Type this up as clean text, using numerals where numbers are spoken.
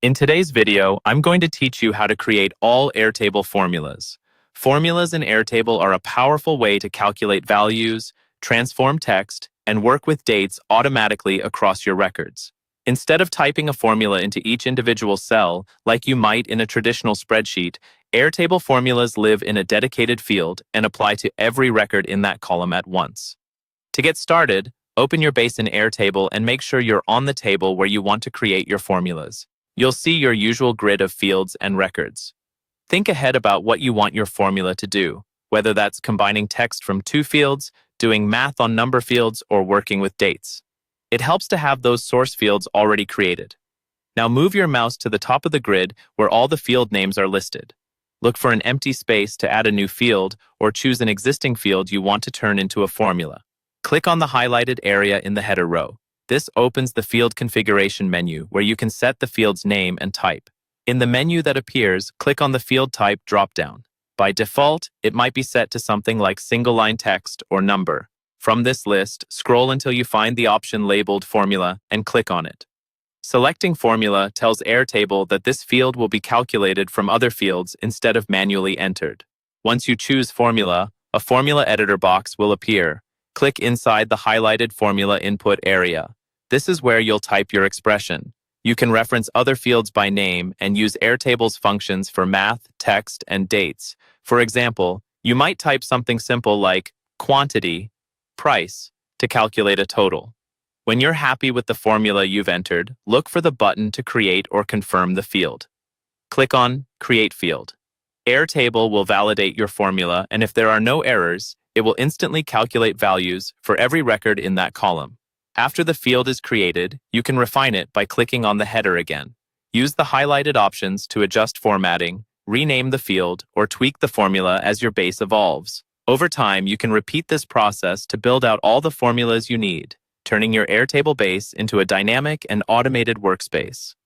In today's video, I'm going to teach you how to create all Airtable formulas. Formulas in Airtable are a powerful way to calculate values, transform text, and work with dates automatically across your records. Instead of typing a formula into each individual cell, like you might in a traditional spreadsheet, Airtable formulas live in a dedicated field and apply to every record in that column at once. To get started, open your base in Airtable and make sure you're on the table where you want to create your formulas. You'll see your usual grid of fields and records. Think ahead about what you want your formula to do, whether that's combining text from two fields, doing math on number fields, or working with dates. It helps to have those source fields already created. Now move your mouse to the top of the grid where all the field names are listed. Look for an empty space to add a new field, or choose an existing field you want to turn into a formula. Click on the highlighted area in the header row. This opens the field configuration menu where you can set the field's name and type. In the menu that appears, click on the field type dropdown. By default, it might be set to something like single-line text or number. From this list, scroll until you find the option labeled Formula and click on it. Selecting Formula tells Airtable that this field will be calculated from other fields instead of manually entered. Once you choose Formula, a formula editor box will appear. Click inside the highlighted formula input area. This is where you'll type your expression. You can reference other fields by name and use Airtable's functions for math, text, and dates. For example, you might type something simple like quantity, price, to calculate a total. When you're happy with the formula you've entered, look for the button to create or confirm the field. Click on Create Field. Airtable will validate your formula, and if there are no errors, it will instantly calculate values for every record in that column. After the field is created, you can refine it by clicking on the header again. Use the highlighted options to adjust formatting, rename the field, or tweak the formula as your base evolves. Over time, you can repeat this process to build out all the formulas you need, turning your Airtable base into a dynamic and automated workspace.